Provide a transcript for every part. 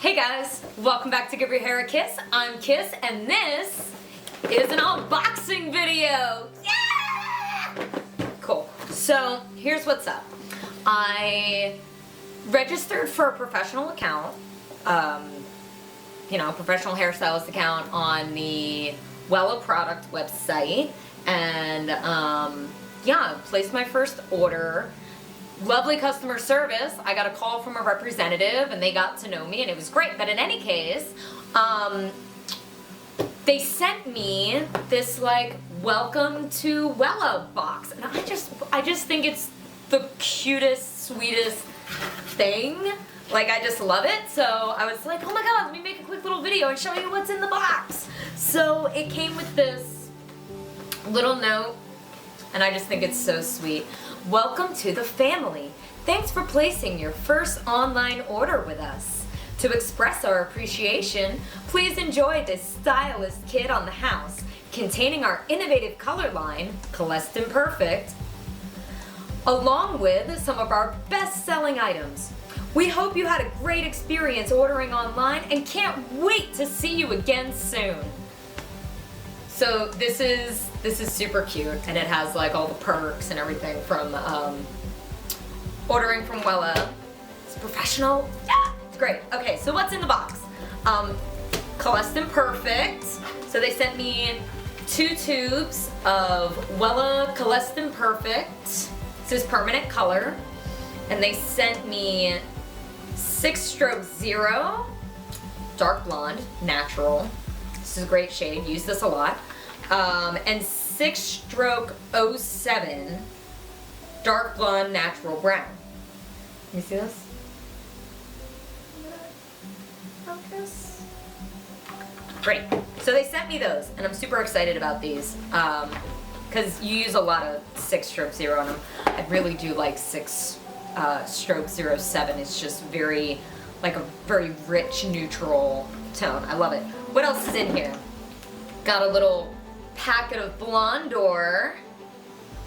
Hey guys, welcome back to Give Your Hair a Kiss. I'm Kiss, and this is an unboxing video. Yeah! Cool. So here's what's up. I registered for a professional account, professional hairstylist account on the Wella product website, and placed my first order. Lovely customer service. I got a call from a representative and they got to know me and it was great. But in any case, they sent me this like welcome to Wella box, and I just think it's the cutest, sweetest thing. Like, I just love it. So I was like, oh my god, let me make a quick little video and show you what's in the box. So it came with this little note and I just think it's so sweet. Welcome to the family. Thanks for placing your first online order with us. To express our appreciation, please enjoy this stylist kit on the house containing our innovative color line, Koleston Perfect, along with some of our best-selling items. We hope you had a great experience ordering online and can't wait to see you again soon. So this is super cute, and it has like all the perks and everything from ordering from Wella. It's professional. Yeah, it's great. Okay, so what's in the box? Koleston Perfect. So they sent me 2 tubes of Wella Koleston Perfect. This is permanent color, and they sent me 6-stroke 0 dark blonde natural. This is a great shade. Use this a lot. And 6-stroke 07 dark blonde natural brown. Can you see this? Focus. Great. So they sent me those, and I'm super excited about these because you use a lot of 6-stroke 0 on them. I really do like 6-stroke 07. It's just very rich neutral tone. I love it. What else is in here? Got a little packet of Blondor.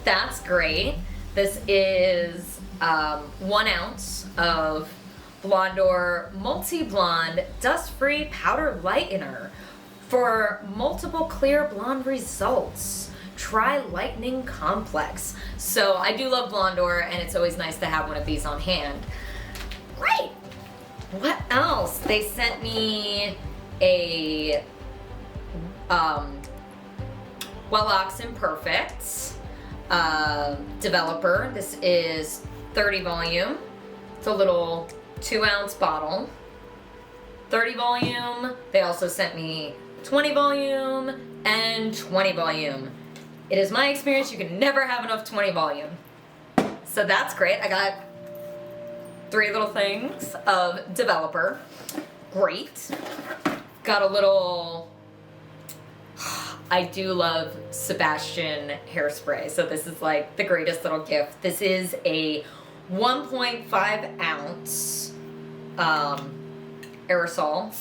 That's great. This is 1 ounce of Blondor Multi-Blonde Dust-Free Powder Lightener for multiple clear blonde results. Try Lightening Complex. So I do love Blondor, and it's always nice to have one of these on hand. Great. What else? They sent me a Welloxin Perfect developer. This is 30 volume. It's a little 2-ounce bottle. 30 volume. They also sent me 20 volume and 20 volume. It is my experience you can never have enough 20 volume. So that's great. I got 3 little things of developer. Great. Got a little, I do love Sebastian hairspray, so this is like the greatest little gift. This is a 1.5 ounce aerosol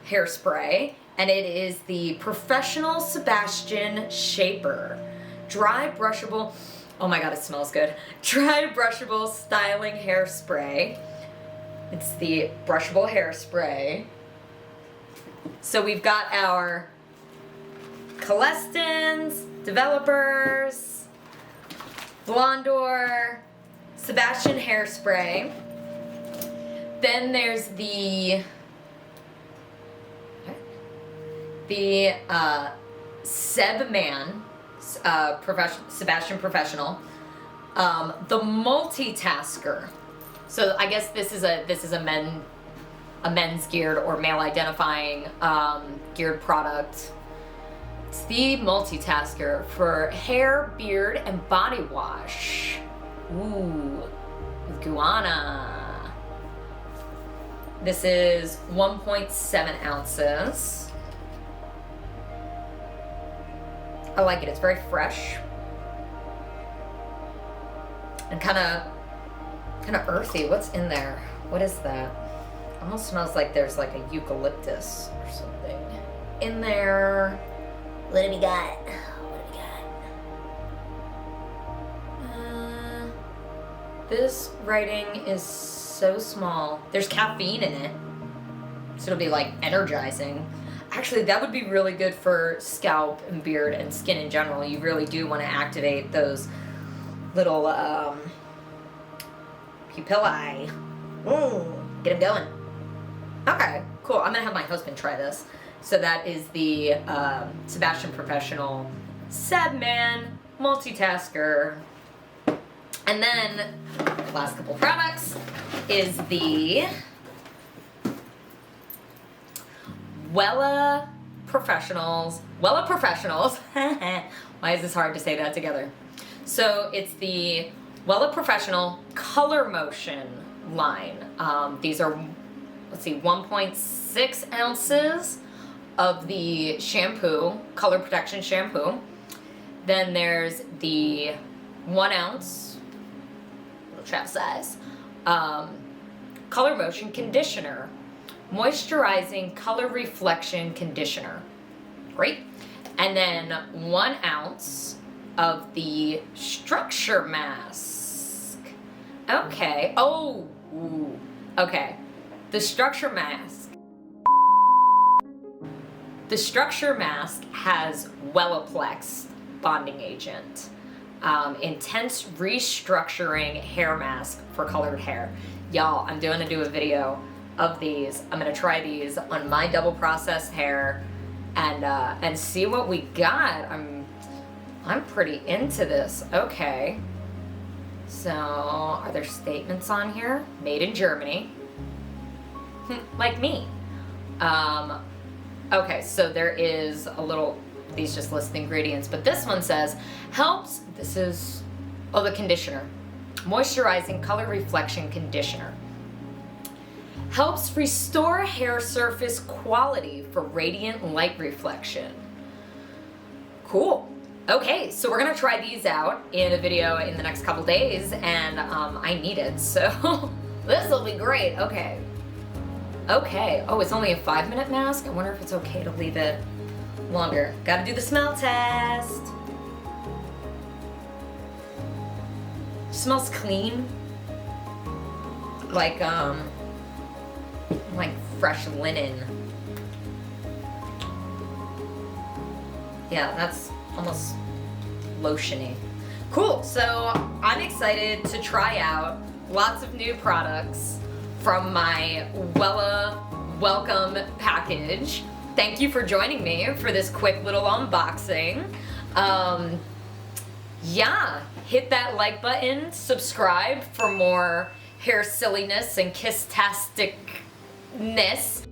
hairspray, and it is the Professional Sebastian Shaper. Dry brushable, oh my god, it smells good. Dry brushable styling hairspray. It's the brushable hairspray. So we've got our Kolestons, developers, Blondor, Sebastian hairspray. Then there's the Sebman, Sebastian Professional, the Multitasker. So I guess this is a men's geared or male identifying geared product. It's the Multitasker for hair, beard, and body wash. Ooh, with guana. This is 1.7 ounces. I like it. It's very fresh and kind of earthy. What's in there? What is that? Almost smells like there's like a eucalyptus or something in there. What do we got? This writing is so small. There's caffeine in it. So it'll be like energizing. Actually, that would be really good for scalp and beard and skin in general. You really do want to activate those little pupillae. Get them going. Okay, cool. I'm gonna have my husband try this. So that is the Sebastian Professional Sebman Multitasker. And then last couple products is the Wella Professionals. Why is this hard to say that together? So it's the Wella Professional Color Motion line. These are, let's see, 1.6 ounces of the shampoo, color protection shampoo. Then there's the 1 ounce, little trap size, color motion conditioner, moisturizing color reflection conditioner. Great. And then 1 ounce of the structure mask. Okay. Oh, ooh. Okay. The structure mask. The structure mask has Wellaplex bonding agent. Intense restructuring hair mask for colored hair. Y'all, I'm going to do a video of these. I'm going to try these on my double processed hair and see what we got. I'm pretty into this. Okay. So, are there statements on here? Made in Germany. Like me. Okay, so there is a little, these just list the ingredients, but this one says, helps, this is, oh, the conditioner. Moisturizing color reflection conditioner. Helps restore hair surface quality for radiant light reflection. Cool. Okay, so we're gonna try these out in a video in the next couple days, and I need it, so this will be great. Okay. Okay. Oh, it's only a 5-minute mask? I wonder if it's okay to leave it longer. Gotta do the smell test. Smells clean. Like fresh linen. Yeah, that's almost lotiony. Cool, so I'm excited to try out lots of new products from my Wella welcome package. Thank you for joining me for this quick little unboxing. Yeah, hit that like button, subscribe for more hair silliness and kiss-tastic-ness.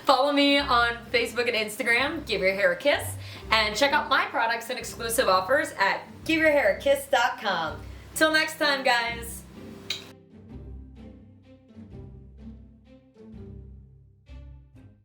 Follow me on Facebook and Instagram, Give Your Hair a Kiss, and check out my products and exclusive offers at giveyourhairakiss.com. Till next time, guys.